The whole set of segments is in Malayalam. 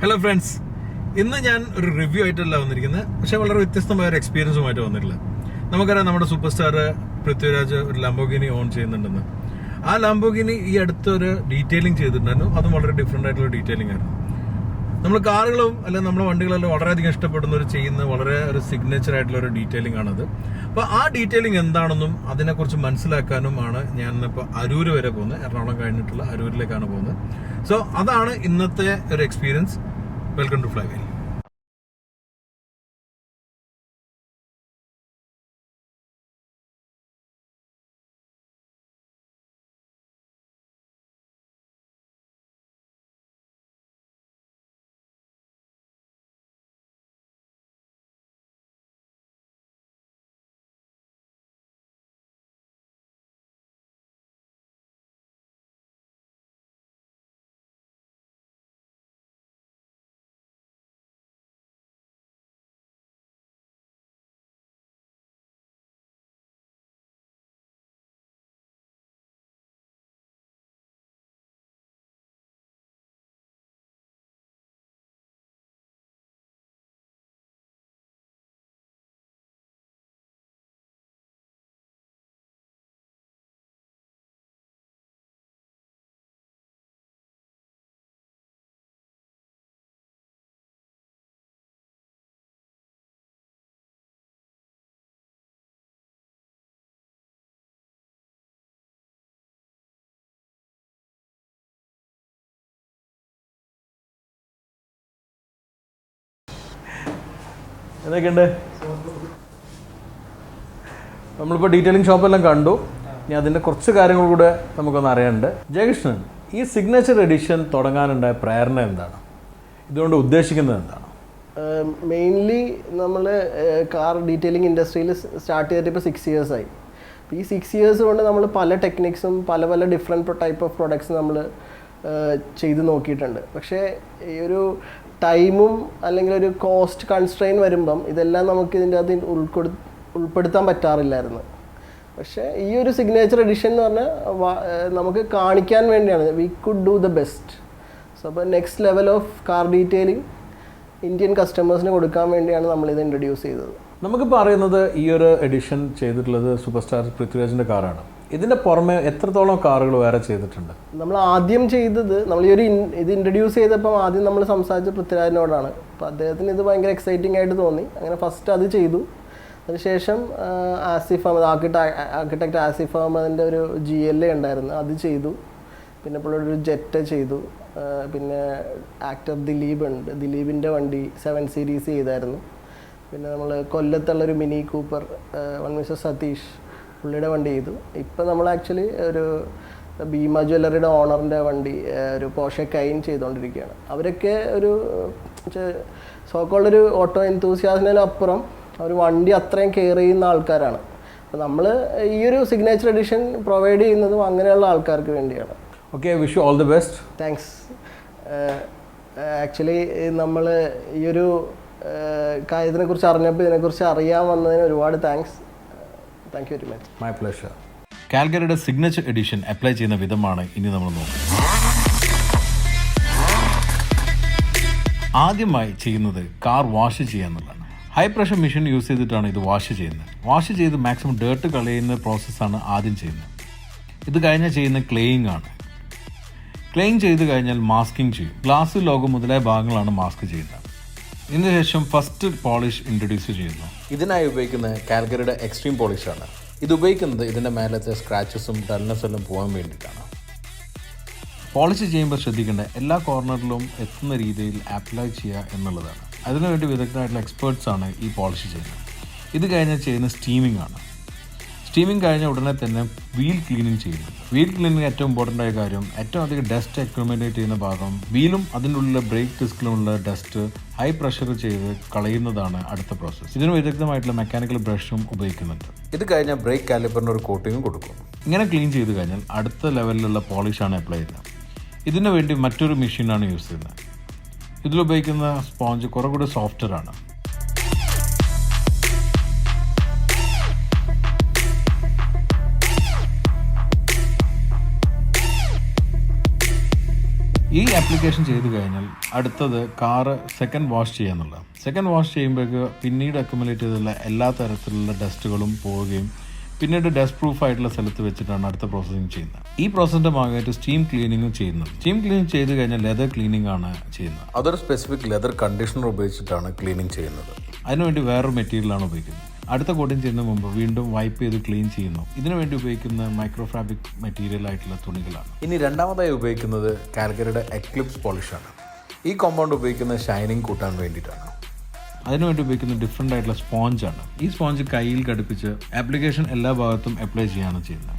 ഹലോ ഫ്രണ്ട്സ്, ഇന്ന് ഞാൻ ഒരു റിവ്യൂ ആയിട്ടല്ല വന്നിരിക്കുന്നത്. പക്ഷെ വളരെ വ്യത്യസ്തമായ ഒരു എക്സ്പീരിയൻസുമായിട്ട് വന്നിട്ടുള്ളത്. നമുക്കറിയാം, നമ്മുടെ സൂപ്പർ സ്റ്റാർ പൃഥ്വിരാജ് ഒരു ലംബോഗിനി ഓൺ ചെയ്യുന്നുണ്ടെന്ന്. ആ ലംബോഗിനി ഈ അടുത്തൊരു ഡീറ്റെയിലിംഗ് ചെയ്തിട്ടുണ്ടായിരുന്നു. അതും വളരെ ഡിഫറെന്റ് ആയിട്ടുള്ള ഡീറ്റെയിലിംഗ് ആയിരുന്നു. നമ്മൾ കാറുകളും അല്ലെങ്കിൽ നമ്മുടെ വണ്ടികളെല്ലാം വളരെയധികം ഇഷ്ടപ്പെടുന്നവർ ചെയ്യുന്ന വളരെ ഒരു സിഗ്നേച്ചർ ആയിട്ടുള്ള ഒരു ഡീറ്റെയിലിംഗ് ആണത്. അപ്പൊ ആ ഡീറ്റെയിലിംഗ് എന്താണെന്നും അതിനെക്കുറിച്ച് മനസ്സിലാക്കാനുമാണ് ഞാൻ ഇപ്പോൾ അരൂര് വരെ പോകുന്നത്. എറണാകുളം കഴിഞ്ഞിട്ടുള്ള അരൂരിലേക്കാണ് പോകുന്നത്. സോ അതാണ് ഇന്നത്തെ ഒരു എക്സ്പീരിയൻസ്. Welcome to flywheel. എന്തൊക്കെയുണ്ട്? നമ്മളിപ്പോൾ ഡീറ്റെയിലിംഗ് ഷോപ്പെല്ലാം കണ്ടു. ഇനി അതിൻ്റെ കുറച്ച് കാര്യങ്ങൾ കൂടെ നമുക്കൊന്ന് അറിയാനുണ്ട്. ജയകൃഷ്ണൻ, ഈ സിഗ്നേച്ചർ എഡിഷൻ തുടങ്ങാനുണ്ടായ പ്രേരണ എന്താണ്? ഇതുകൊണ്ട് ഉദ്ദേശിക്കുന്നത് എന്താണ്? മെയിൻലി നമ്മൾ കാർ ഡീറ്റെയിലിംഗ് ഇൻഡസ്ട്രിയിൽ സ്റ്റാർട്ട് ചെയ്തിട്ട് ഇപ്പോൾ 6 years ആയി. ഈ 6 years കൊണ്ട് നമ്മൾ പല ടെക്നിക്സും പല ഡിഫറെൻറ്റ് ടൈപ്പ് ഓഫ് പ്രൊഡക്ട്സ് നമ്മൾ ചെയ്ത് നോക്കിയിട്ടുണ്ട്. പക്ഷേ ഈ ഒരു ടൈമും അല്ലെങ്കിൽ ഒരു കോസ്റ്റ് കൺസ്ട്രെയിൻ വരുമ്പം ഇതെല്ലാം നമുക്ക് ഇതിൻ്റെ അകത്ത് ഉൾപ്പെടുത്താൻ പറ്റാറില്ലായിരുന്നു. പക്ഷേ ഈ ഒരു സിഗ്നേച്ചർ എഡിഷൻ എന്ന് പറഞ്ഞാൽ നമുക്ക് കാണിക്കാൻ വേണ്ടിയാണ്. We could do the best. So അപ്പോൾ next level of car detailing Indian കസ്റ്റമേഴ്സിന് കൊടുക്കാൻ വേണ്ടിയാണ് നമ്മളിത് ഇൻട്രൊഡ്യൂസ് ചെയ്തത്. നമുക്കിപ്പോൾ അറിയുന്നത് ഈ ഒരു എഡിഷൻ ചെയ്തിട്ടുള്ളത് സൂപ്പർ സ്റ്റാർ പൃഥ്വിരാജിൻ്റെ കാറാണ്. ഇതിൻ്റെ പുറമെ എത്രത്തോളം കാറുകൾ വേറെ ചെയ്തിട്ടുണ്ട്? നമ്മൾ ആദ്യം ചെയ്തത്, നമ്മൾ ഈ ഒരു ഇത് ഇൻട്രൊഡ്യൂസ് ചെയ്തപ്പം ആദ്യം നമ്മൾ സംസാരിച്ച പൃഥ്വിരാജിനോടാണ്. അപ്പോൾ അദ്ദേഹത്തിന് ഇത് ഭയങ്കര എക്സൈറ്റിംഗ് ആയിട്ട് തോന്നി. അങ്ങനെ ഫസ്റ്റ് അത് ചെയ്തു. അതിനുശേഷം ആസിഫ് അഹമ്മദ്, ആർക്കിടെക്ട് ആസിഫ് അഹമ്മദിൻ്റെ ഒരു GLA ഉണ്ടായിരുന്നു, അത് ചെയ്തു. പിന്നെ ഇപ്പോൾ ഒരു ജെറ്റ് ചെയ്തു. പിന്നെ ആക്ടർ ദിലീപ് ഉണ്ട്, ദിലീപിൻ്റെ വണ്ടി 7 Series ചെയ്തായിരുന്നു. പിന്നെ നമ്മൾ കൊല്ലത്തുള്ളൊരു മിനി കൂപ്പർ മിസ്റ്റർ സതീഷ്, പുള്ളിയുടെ വണ്ടി ചെയ്തു. ഇപ്പം നമ്മൾ ആക്ച്വലി ഒരു ഭീമ ജ്വല്ലറിയുടെ ഓണറിൻ്റെ വണ്ടി, ഒരു പോർഷെ കൈൻ ചെയ്തുകൊണ്ടിരിക്കുകയാണ്. അവരൊക്കെ ഒരു സോക്കോളൊരു ഓട്ടോ എൻതൂസിയാസിനും അപ്പുറം ഒരു വണ്ടി അത്രയും കെയർ ചെയ്യുന്ന ആൾക്കാരാണ്. അപ്പോൾ നമ്മൾ ഈ ഒരു സിഗ്നേച്ചർ എഡിഷൻ പ്രൊവൈഡ് ചെയ്യുന്നതും അങ്ങനെയുള്ള ആൾക്കാർക്ക് വേണ്ടിയാണ്. Okay, wish you all the best. Thanks. Actually നമ്മൾ ഈ ഒരു കാര്യത്തിനെക്കുറിച്ച് അറിഞ്ഞപ്പോൾ ഇതിനെക്കുറിച്ച് അറിയാൻ വന്നതിന് ഒരുപാട് thanks. Thank you very much. My pleasure. കാൽഗറിയുടെ സിഗ്നേച്ചർ എഡിഷൻ അപ്ലൈ ചെയ്യുന്ന വിധമാണ് ഇനി നമ്മൾ നോക്കുന്നത്. ആദ്യമായി ചെയ്യുന്നത് കാർ വാഷ് ചെയ്യുക എന്നുള്ളതാണ്. ഹൈ പ്രഷർ മെഷീൻ യൂസ് ചെയ്തിട്ടാണ് ഇത് വാഷ് ചെയ്യുന്നത്. വാഷ് ചെയ്ത് മാക്സിമം ഡേർട്ട് കളയുന്ന പ്രോസസ്സാണ് ആദ്യം ചെയ്യുന്നത്. ഇത് കഴിഞ്ഞാൽ ചെയ്യുന്ന ക്ലേയിങ് ആണ്. ക്ലേയിങ് ചെയ്ത് കഴിഞ്ഞാൽ മാസ്കിങ് ചെയ്യും. ഗ്ലാസ് ലോഗോ മുതലായ ഭാഗങ്ങളാണ് മാസ്ക് ചെയ്യുന്നത്. ഇതിനുശേഷം ഫസ്റ്റ് പോളിഷ് ഇൻട്രൊഡ്യൂസ് ചെയ്യുന്നു. ഇതിനായി ഉപയോഗിക്കുന്നത് കാൽഗറിയുടെ എക്സ്ട്രീം പോളിഷാണ്. ഇത് ഉപയോഗിക്കുന്നത് ഇതിൻ്റെ മേലത്തെ സ്ക്രാച്ചസും ഡൾനെസ്സും എല്ലാം പോകാൻ വേണ്ടിയിട്ടാണ്. പോളിഷ് ചെയ്യുമ്പോൾ ശ്രദ്ധിക്കേണ്ട എല്ലാ കോർണറിലും എത്തുന്ന രീതിയിൽ അപ്ലൈ ചെയ്യുക എന്നുള്ളതാണ്. അതിനുവേണ്ടി വിദഗ്ധരായിട്ടുള്ള എക്സ്പേർട്സാണ് ഈ പോളിഷ് ചെയ്യുന്നത്. ഇത് കഴിഞ്ഞാൽ ചെയ്യുന്ന സ്റ്റീമിംഗ് ആണ്. സ്റ്റീമിംഗ് കഴിഞ്ഞ ഉടനെ തന്നെ വീൽ ക്ലീനിങ് ചെയ്യുന്നു. വീൽ ക്ലീനിങ് ഏറ്റവും ഇമ്പോർട്ടൻ്റ് ആയ കാര്യം, ഏറ്റവും അധികം ഡസ്റ്റ് അക്യുമുലേറ്റ് ചെയ്യുന്ന ഭാഗം വീലും അതിൻ്റെ ഉള്ളിലെ ബ്രേക്ക് ഡിസ്കിലുമുള്ള ഡസ്റ്റ് ഹൈ പ്രഷർ ചെയ്ത് കളയുന്നതാണ് അടുത്ത പ്രോസസ്സ്. ഇതിന് വിദഗ്ധമായിട്ടുള്ള മെക്കാനിക്കൽ ബ്രഷും ഉപയോഗിക്കുന്നുണ്ട്. ഇത് കഴിഞ്ഞാൽ ബ്രേക്ക് കാലിപ്പറിന് ഒരു കോട്ടിങ്ങും കൊടുക്കും. ഇങ്ങനെ ക്ലീൻ ചെയ്ത് കഴിഞ്ഞാൽ അടുത്ത ലെവലിലുള്ള പോളിഷാണ് അപ്ലൈ ചെയ്യുന്നത്. ഇതിനു വേണ്ടി മറ്റൊരു മെഷീനാണ് യൂസ് ചെയ്യുന്നത്. ഇതിലുപയോഗിക്കുന്ന സ്പോഞ്ച് കുറെ കൂടി സോഫ്റ്ററാണ്. ഈ ആപ്ലിക്കേഷൻ ചെയ്ത് കഴിഞ്ഞാൽ അടുത്തത് കാറ് സെക്കൻഡ് വാഷ് ചെയ്യാന്നുള്ളതാണ്. സെക്കൻഡ് വാഷ് ചെയ്യുമ്പോഴേക്ക് പിന്നീട് അക്യുമുലേറ്റ് ചെയ്തുള്ള എല്ലാ തരത്തിലുള്ള ഡസ്റ്റുകളും പോവുകയും പിന്നീട് ഡസ്റ്റ് പ്രൂഫ് ആയിട്ടുള്ള സ്ഥലത്ത് വെച്ചിട്ടാണ് അടുത്ത പ്രോസസ്സിങ് ചെയ്യുന്നത്. ഈ പ്രോസസ്സിന്റെ ഭാഗമായിട്ട് സ്റ്റീം ക്ലീനിങ്ങും ചെയ്യുന്നത്. സ്റ്റീം ക്ലീനിങ് ചെയ്ത് കഴിഞ്ഞാൽ ലെതർ ക്ലീനിങ് ആണ് ചെയ്യുന്നത്. അതൊരു സ്പെസിഫിക് ലെതർ കണ്ടീഷണർ ഉപയോഗിച്ചിട്ടാണ് ക്ലീനിങ് ചെയ്യുന്നത്. അതിനുവേണ്ടി വേറൊരു മെറ്റീരിയലാണ് ഉപയോഗിക്കുന്നത്. അടുത്ത കോട്ടിങ് ചെയ്യുന്ന മുമ്പ് വീണ്ടും വൈപ്പ് ചെയ്ത് ക്ലീൻ ചെയ്യുന്നു. ഇതിനു വേണ്ടി ഉപയോഗിക്കുന്ന മൈക്രോ ഫാബ്രിക് മെറ്റീരിയൽ ആയിട്ടുള്ള തുണികളാണ്. ഇനി രണ്ടാമതായി ഉപയോഗിക്കുന്നത് കാൽഗറിയുടെ എക്ലിപ്സ് പോളിഷാണ്. ഈ കോമ്പൗണ്ട് ഉപയോഗിക്കുന്നത് ഷൈനിങ് കൂട്ടാൻ വേണ്ടിയിട്ടാണ്. അതിനുവേണ്ടി ഉപയോഗിക്കുന്ന ഡിഫറെൻ്റ് ആയിട്ടുള്ള സ്പോഞ്ചാണ്. ഈ സ്പോഞ്ച് കയ്യിൽ ഘടിപ്പിച്ച് ആപ്ലിക്കേഷൻ എല്ലാ ഭാഗത്തും അപ്ലൈ ചെയ്യാണ് ചെയ്യുന്നത്.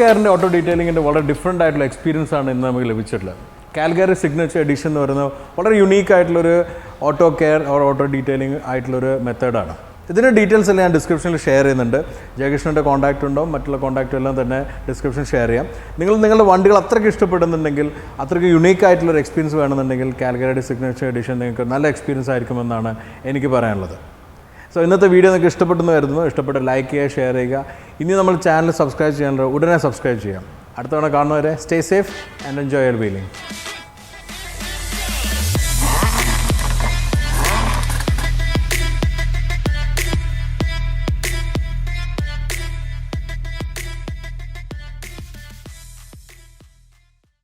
കാൽഗറിൻ്റെ ഓട്ടോ ഡീറ്റെയിലിങ്ങിൻ്റെ വളരെ ഡിഫറെൻ്റ് ആയിട്ടുള്ള എക്സ്പീരിയൻസ് ആണ് ഇന്ന് നമുക്ക് ലഭിച്ചിട്ടുള്ളത്. കാൽഗറി സിഗ്നേച്ചർ എഡിഷൻ എന്ന് പറയുന്നത് വളരെ യുണീക്ക് ആയിട്ടുള്ളൊരു ഓട്ടോ കെയർ ഓട്ടോ ഡീറ്റെയിലിംഗ് ആയിട്ടുള്ളൊരു മെത്തേഡാണ്. ഇതിൻ്റെ ഡീറ്റെയിൽസ് എല്ലാം ഞാൻ ഡിസ്ക്രിപ്ഷനിൽ ഷെയർ ചെയ്യുന്നുണ്ട്. ജയകൃഷ്ണൻ്റെ കോൺടാക്റ്റ് ഉണ്ടാവും, മറ്റുള്ള കോൺടാക്റ്റും എല്ലാം തന്നെ ഡിസ്ക്രിപ്ഷൻ ഷെയർ ചെയ്യാം. നിങ്ങളുടെ വണ്ടികൾ അത്രയ്ക്ക് ഇഷ്ടപ്പെടുന്നുണ്ടെങ്കിൽ, അത്രയ്ക്ക് യുണീക്ക് ആയിട്ടുള്ളൊരു എക്സ്പീരിയൻസ് വേണമെന്നുണ്ടെങ്കിൽ കാൽഗറിയുടെ സിഗ്നേച്ചർ എഡിഷൻ നിങ്ങൾക്ക് നല്ല എക്സ്പീരിയൻസ് ആയിരിക്കുമെന്നാണ് എനിക്ക് പറയാനുള്ളത്. സോ ഇന്നത്തെ വീഡിയോ നിങ്ങൾക്ക് ഇഷ്ടപ്പെട്ടെന്ന് കരുതുന്നു. ഇഷ്ടപ്പെട്ട ലൈക്ക് ചെയ്യുക, ഷെയർ ചെയ്യുക. ഇനി നമ്മൾ ചാനൽ സബ്സ്ക്രൈബ് ചെയ്യാനുള്ള ഉടനെ സബ്സ്ക്രൈബ് ചെയ്യാം. അടുത്ത തവണ കാണുന്നവരെ stay safe and enjoy your wheeling.